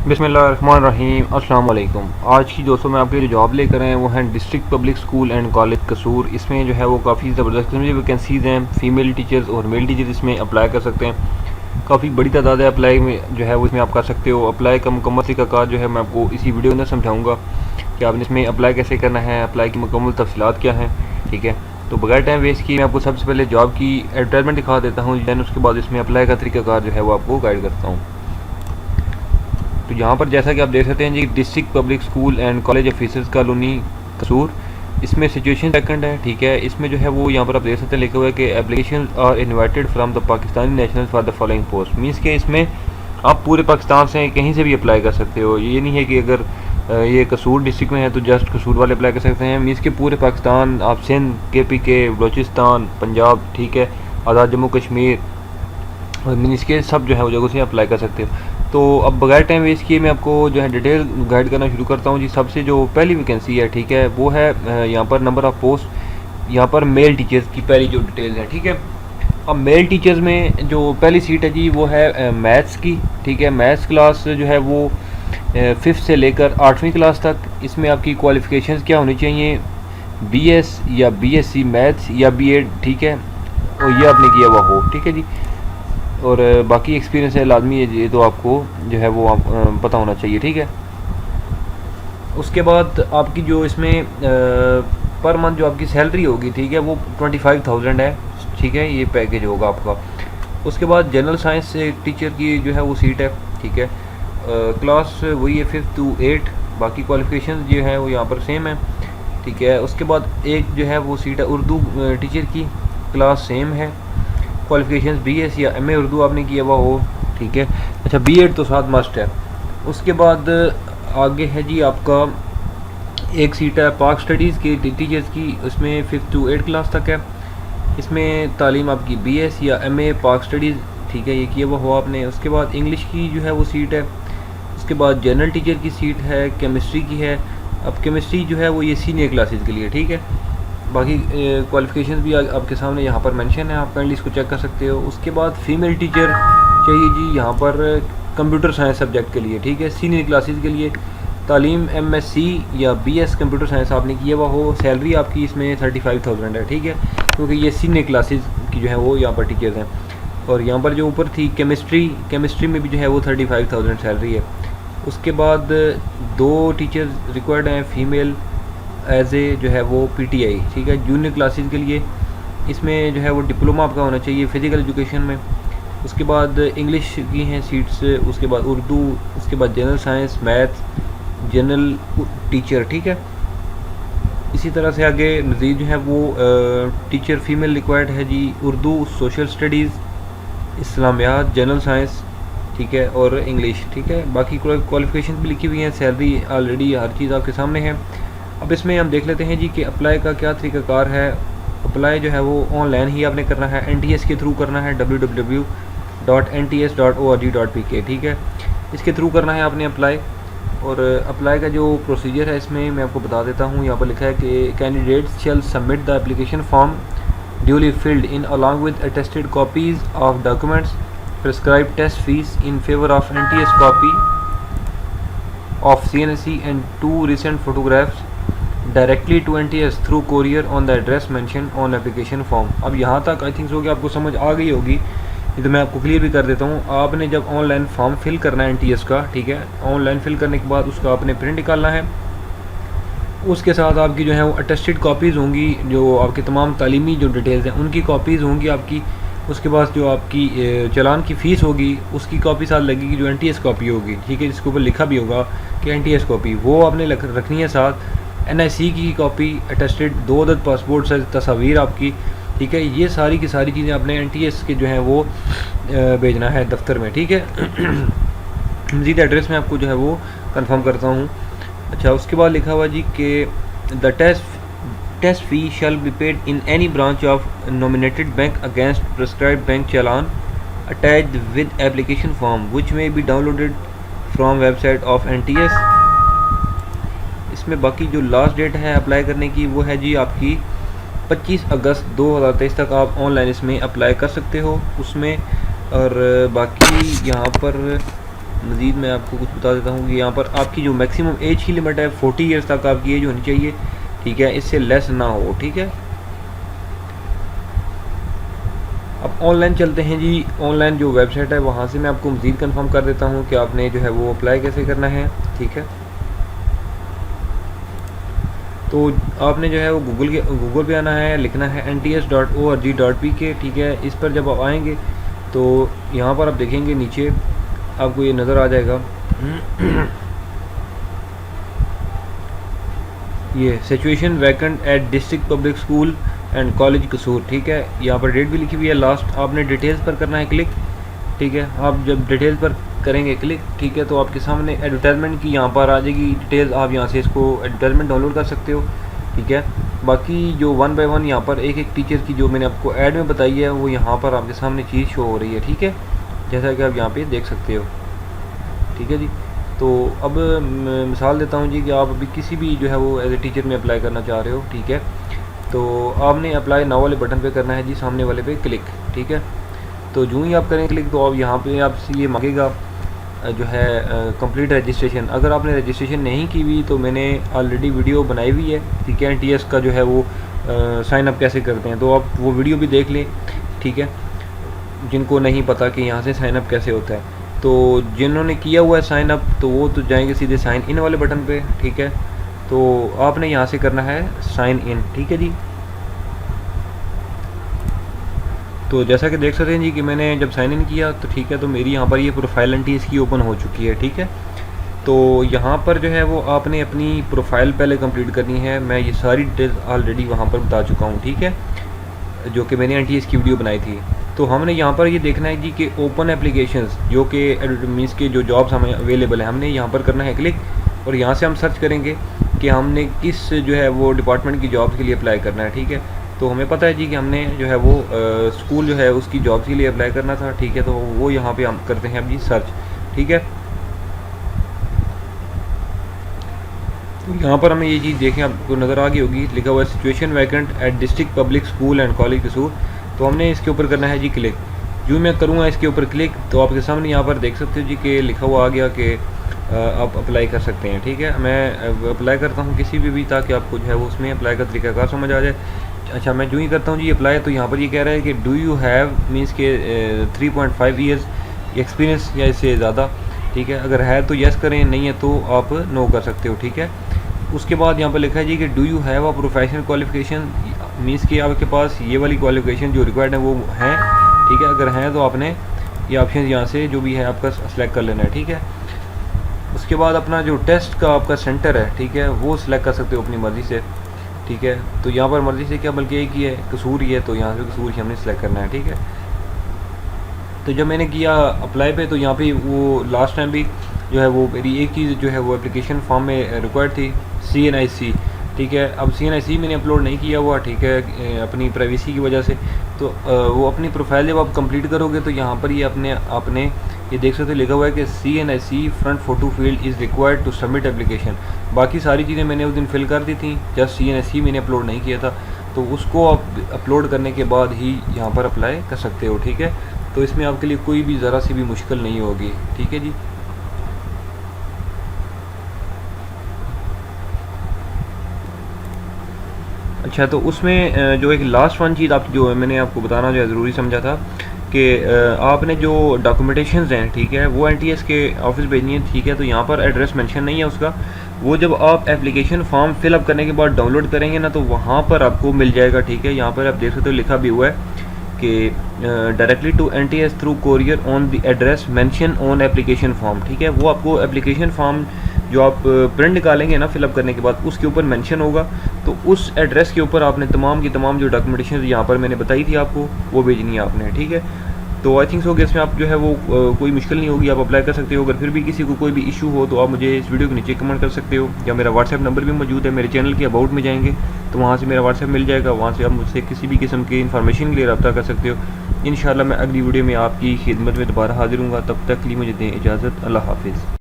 बिस्मिल्लाहिर्रहमानिर्रहीम अस्सलाम वालेकुम। आज की दोस्तों मैं आपके लिए जो जॉब लेकर आए हैं वो हैं district public school and college कसूर। इसमें जो है वो काफ़ी ज़बरदस्त किस्म की वैकेंसीज़ हैं। फ़ीमेल टीचर्स और मेल टीचर इसमें अप्लाई कर सकते हैं। काफ़ी बड़ी तादाद है अप्लाई में जो है वो इसमें आप कर सकते हो। अप्लाई का मुकम्मल तरीक़ाकार जो है मैं आपको इसी वीडियो में समझाऊँगा कि आपने इसमें अप्लाई कैसे करना है, अप्लाई की मुकम्मल तफसीलात क्या हैं। ठीक है, तो बगैर टाइम वेस्ट किए मैं आपको सबसे पहले जॉब की एडवर्टाइजमेंट दिखा देता हूँ, दैन उसके बाद इसमें अप्लाई का तरीक़ाकार जो है वो आपको गाइड करता हूँ। तो यहाँ पर जैसा कि आप देख सकते हैं जी, district public school and college officers colony Kasur, इसमें सिचुएशन सेकंड है। ठीक है, इसमें जो है वो यहाँ पर आप देख सकते हैं लिखा हुआ है कि application are invited from the Pakistani national for the following post. Means के इसमें आप पूरे पाकिस्तान से कहीं से भी अप्लाई कर सकते हो। ये नहीं है कि अगर ये कसूर डिस्ट्रिक्ट में है तो जस्ट कसूर वाले अप्लाई कर सकते हैं। मीन्स के पूरे पाकिस्तान, आप सिंध, KPK, बलूचिस्तान, पंजाब, ठीक है, आज़ाद जम्मू कश्मीर, मीन्स के सब जो है वो जगह से अप्लाई कर सकते हो। तो अब बगैर टाइम वेस्ट किए मैं आपको जो है डिटेल गाइड करना शुरू करता हूँ जी। सबसे जो पहली वैकेंसी है, ठीक है, वो है यहाँ पर नंबर ऑफ़ पोस्ट, यहाँ पर मेल टीचर्स की पहली जो डिटेल्स है। ठीक है, अब मेल टीचर्स में जो पहली सीट है जी वो है मैथ्स की। ठीक है, मैथ्स क्लास जो है वो 5th से लेकर 8वीं क्लास तक। इसमें आपकी क्वालिफ़िकेशंस क्या होनी चाहिए, BS या BSc मैथ्स या B.Ed, ठीक है, और ये आपने किया हुआ हो। ठीक है जी, और बाकी एक्सपीरियंस है लाजमी है, ये तो आपको जो है वो पता होना चाहिए। ठीक है, उसके बाद आपकी जो इसमें पर मंथ जो आपकी सैलरी होगी, ठीक है, वो 25,000 है। ठीक है, ये पैकेज होगा आपका। उसके बाद जनरल साइंस टीचर की जो है वो सीट है। ठीक है, क्लास वही है 5th to 8, बाकी क्वालिफिकेशन जो है वो यहाँ पर सेम है। ठीक है, उसके बाद एक जो है वो सीट है उर्दू टीचर की, क्लास सेम है, क्वालिफिकेशन BS या MA उर्दू आपने किया हुआ हो। ठीक है, अच्छा, B.Ed तो साथ मस्ट है। उसके बाद आगे है जी आपका एक सीट है पाक स्टडीज़ की टीचर्स की, उसमें 5th to 8 क्लास तक है। इसमें तालीम आपकी BS या MA पाक स्टडीज़, ठीक है, ये किया हुआ हो आपने। उसके बाद इंग्लिश की जो है वो सीट है। उसके बाद जनरल टीचर की सीट है, केमिस्ट्री की है। अब केमिस्ट्री जो है वो ये सीनियर क्लासेस के लिए। ठीक है, बाकी क्वालिफिकेशंस भी आपके सामने यहाँ पर मेंशन है, आप काइंडली इसको चेक कर सकते हो। उसके बाद फीमेल टीचर चाहिए जी यहाँ पर कंप्यूटर साइंस सब्जेक्ट के लिए। ठीक है, सीनियर क्लासेस के लिए तालीम MSc या BS कंप्यूटर साइंस आपने किया हुआ हो। सैलरी आपकी इसमें 35,000 है। ठीक है, क्योंकि ये सीनियर क्लासेस की जो है वो यहाँ पर टीचर्स हैं। और यहाँ पर जो ऊपर थी केमिस्ट्री में भी जो है वो 35,000 सैलरी है। उसके बाद 2 टीचर्स रिक्वायर्ड हैं फीमेल एज ए जो है वो PTI। ठीक है, जूनियर क्लासेस के लिए। इसमें जो है वो डिप्लोमा आपका होना चाहिए फ़िज़िकल एजुकेशन में। उसके बाद इंग्लिश की हैं सीट्स, उसके बाद उर्दू, उसके बाद general science, maths, general teacher. ठीक है, इसी तरह से आगे मज़ीद जो है वो टीचर फीमेल रिक्वायर्ड है जी उर्दू, सोशल स्टडीज़, इस्लामियात, जनरल साइंस, ठीक है, और इंग्लिश। ठीक है, बाकी क्वालिफिकेशन भी लिखी हुई हैं, सैलरी ऑलरेडी हर चीज़ आपके सामने है। अब इसमें हम देख लेते हैं जी कि अप्लाई का क्या तरीक़ाकार है। अप्लाई जो है वो ऑनलाइन ही आपने करना है, NTS के थ्रू करना है, www.nts.org.pk। ठीक है, इसके थ्रू करना है आपने अप्लाई। और अप्लाई का जो प्रोसीजर है इसमें मैं आपको बता देता हूँ। यहाँ पर लिखा है कि candidates shall submit the application form duly filled in along with attested copies of documents, prescribed test fee in favour of NTS copy of CNC and 2 recent photographs directly to NTS through courier on the address mentioned on application form। अब यहाँ तक I think so कि आपको समझ आ गई होगी, ये तो मैं आपको क्लियर भी कर देता हूँ। आपने जब ऑनलाइन फॉर्म फिल करना है NTS का, ठीक है, ऑनलाइन फिल करने के बाद उसका आपने प्रिंट निकालना है। उसके साथ आपकी जो है वो अटेस्टेड कॉपीज़ होंगी, जो आपके तमाम तालीमी जो डिटेल्स हैं उनकी कॉपीज़ होंगी आपकी। उसके बाद जो आपकी चालान की फ़ीस होगी उसकी कॉपी साथ लगेगी, जो NTS कॉपी होगी। ठीक है, जिसके ऊपर लिखा भी होगा कि NTS कॉपी, वो आपने रखनी है साथ। NIC की कॉपी, अटेस्टेड 2 अदद पासपोर्ट साइज तस्वीर आपकी। ठीक है, ये सारी की सारी चीज़ें आपने NTS के जो है वो भेजना है दफ्तर में। ठीक है, मज़ीद एड्रेस में आपको जो है वो कंफर्म करता हूँ। अच्छा, उसके बाद लिखा हुआ जी कि the test fee shall be paid in any branch of nominated bank against prescribed bank challan attached with application form which may be downloaded from website of NTS। इसमें बाकी जो लास्ट डेट है अप्लाई करने की वो है जी आपकी 25 अगस्त 2023 तक आप ऑनलाइन इसमें अप्लाई कर सकते हो उसमें। और बाकी यहाँ पर मज़ीद मैं आपको कुछ बता देता हूँ कि यहाँ पर आपकी जो मैक्सिमम एज की लिमिट है 40 ईयर्स तक आपकी एज होनी चाहिए, ठीक है, इससे लेस ना हो, ठीक है। अब ऑनलाइन चलते हैं जी। ऑनलाइन जो वेबसाइट है वहाँ से मैं आपको मज़ीद कंफर्म कर देता हूँ कि आपने जो है वो अप्लाई कैसे करना है, ठीक है। तो आपने जो है वो गूगल पे आना है, लिखना है nts.org.pk, ठीक है। इस पर जब आप आएंगे तो यहाँ पर आप देखेंगे नीचे आपको ये नज़र आ जाएगा ये situation vacant at district public school and college कसूर, ठीक है। यहाँ पर डेट भी लिखी हुई है। लास्ट आपने डिटेल्स पर करना है क्लिक, ठीक है। आप जब डिटेल्स पर करेंगे क्लिक, ठीक है, तो आपके सामने एडवर्टाइजमेंट की यहाँ पर आ जाएगी डिटेल्स। आप यहाँ से इसको एडवर्टाइजमेंट डाउनलोड कर सकते हो, ठीक है। बाकी जो 1 बाय 1 यहाँ पर एक एक टीचर की जो मैंने आपको ऐड में बताई है वो यहाँ पर आपके सामने चीज़ शो हो रही है, ठीक है, जैसा कि आप यहाँ पे देख सकते हो, ठीक है जी। तो अब मिसाल देता हूँ जी कि आप अभी किसी भी जो है वो एज ए टीचर में अप्लाई करना चाह रहे हो, ठीक है। तो आपने अप्लाई नाउ वाले बटन पे करना है जी, सामने वाले पे क्लिक, ठीक है। तो जो ही आप करें क्लिक तो आप यहाँ पे आपसे ये मांगेगा जो है कंप्लीट रजिस्ट्रेशन। अगर आपने रजिस्ट्रेशन नहीं की हुई तो मैंने ऑलरेडी वीडियो बनाई हुई है, ठीक है, NTS का जो है वो साइन अप कैसे करते हैं, तो आप वो वीडियो भी देख लें, ठीक है, जिनको नहीं पता कि यहाँ से साइन अप कैसे होता है। तो जिन्होंने किया हुआ है साइन अप तो वो तो जाएंगे सीधे साइन इन वाले बटन पे, ठीक है। तो आपने यहाँ से करना है साइन इन, ठीक है जी। तो जैसा कि देख सकते हैं जी कि मैंने जब साइन इन किया तो ठीक है, तो मेरी यहाँ पर ये प्रोफाइल NTS की ओपन हो चुकी है, ठीक है। तो यहाँ पर जो है वो आपने अपनी प्रोफाइल पहले कंप्लीट करनी है। मैं ये सारी डिटेल्स ऑलरेडी वहाँ पर बता चुका हूँ, ठीक है, जो कि मैंने NTS की वीडियो बनाई थी। तो हमने यहाँ पर ये देखना है जी कि ओपन एप्लीकेशंस जो कि मीन्स के जो जॉब्स हमें अवेलेबल है, हमने यहाँ पर करना है क्लिक, और यहाँ से हम सर्च करेंगे कि हमने किस जो है वो डिपार्टमेंट की जॉब्स के लिए अप्लाई करना है, ठीक है। तो हमें पता है जी कि हमने जो है वो स्कूल जो है उसकी जॉब्स के लिए अप्लाई करना था, ठीक है। तो वो यहाँ पे हम करते हैं अब जी सर्च, ठीक है। तो यहाँ पर हमें ये चीज़ देखें, आपको नज़र आ गई होगी, लिखा हुआ है situation vacant at district public school and college कसूर। तो हमने इसके ऊपर करना है जी क्लिक। जो मैं करूँगा इसके ऊपर क्लिक तो आपके सामने यहाँ पर देख सकते हो जी कि लिखा हुआ आ गया कि आप अप्लाई कर सकते हैं, ठीक है। मैं अप्लाई करता हूँ किसी भी ताकि आपको जो है वो उसमें अप्लाई का तरीकाकार समझ आ जाए। अच्छा, मैं जो ही करता हूँ जी अप्लाई, तो यहाँ पर ये कह रहा है कि डू यू हैव मीन्स के 3.5 ईयर्स एक्सपीरियंस या इससे ज़्यादा, ठीक है। अगर है तो यस करें, नहीं है तो आप नो कर सकते हो, ठीक है। उसके बाद यहाँ पर लिखा है जी कि do you have a professional qualification, means कि आपके पास ये वाली क्वालिफिकेशन जो रिक्वायर्ड है वो हैं, ठीक है। अगर हैं तो आपने ये ऑप्शन यहाँ से जो भी है आपका सेलेक्ट कर लेना है, ठीक है। उसके बाद अपना जो टेस्ट का आपका सेंटर है, ठीक है, वो सिलेक्ट कर सकते हो अपनी मर्ज़ी से, ठीक है। तो यहाँ पर मर्ज़ी से क्या, बल्कि एक ही है, कसूर ही है, तो यहाँ से कसूर ही हमने सेलेक्ट करना है, ठीक है। तो जब मैंने किया अप्लाई पे तो यहाँ पे वो लास्ट टाइम भी जो है वो मेरी एक चीज़ जो है वो एप्लीकेशन फॉर्म में रिक्वायर्ड थी CNIC, ठीक है। अब CNIC मैंने अपलोड नहीं किया हुआ, ठीक है, अपनी प्राइवेसी की वजह से। तो वो अपनी प्रोफाइल जब आप कंप्लीट करोगे तो यहाँ पर ये आपने ये देख सकते हो लिखा हुआ है कि CNIC front photo field is required to submit application. बाकी सारी चीज़ें मैंने उस दिन फिल कर दी थी, जस्ट CNIC मैंने अपलोड नहीं किया था। तो उसको आप अपलोड करने के बाद ही यहाँ पर अप्लाई कर सकते हो, ठीक है। तो इसमें आपके लिए कोई भी ज़रा सी भी मुश्किल नहीं होगी, ठीक है जी। अच्छा, तो उसमें जो एक लास्ट वन चीज़ आप जो मैंने आपको बताना जो है ज़रूरी समझा था कि आपने जो डॉक्यूमेंटेशंस हैं, ठीक है, वो NTS के ऑफिस भेजनी है, ठीक है। तो यहाँ पर एड्रेस मेंशन नहीं है उसका, वो जब आप एप्लीकेशन फॉर्म फिलअप करने के बाद डाउनलोड करेंगे ना तो वहाँ पर आपको मिल जाएगा, ठीक है। यहाँ पर आप देख सकते हो लिखा भी हुआ है कि directly to NTS through courier on the address mention on application form, ठीक है। वो आपको एप्लीकेशन फॉर्म जो आप प्रिंट निकालेंगे ना फिलअप करने के बाद उसके ऊपर मेंशन होगा, तो उस एड्रेस के ऊपर आपने तमाम की तमाम जो डॉक्यूमेंटेशन यहाँ पर मैंने बताई थी आपको वो भेजनी है आपने, ठीक है। तो आई थिंक सो कि इसमें आप जो है वो कोई मुश्किल नहीं होगी, आप अप्लाई कर सकते हो। अगर फिर भी किसी को कोई भी इशू हो तो आप मुझे इस वीडियो के नीचे कमेंट कर सकते हो, या मेरा व्हाट्सएप नंबर भी मौजूद है। मेरे चैनल के अबाउट में जाएंगे तो वहाँ से मेरा व्हाट्सएप मिल जाएगा, वहाँ से आप मुझसे किसी भी किस्म की इन्फॉर्मेशन के लिए रब्ता कर सकते हो। इंशाल्लाह मैं अगली वीडियो में आपकी खिदमत में दोबारा हाजिर हूँगा, तब तक के लिए मुझे दें इजाज़त। अल्लाह हाफिज़।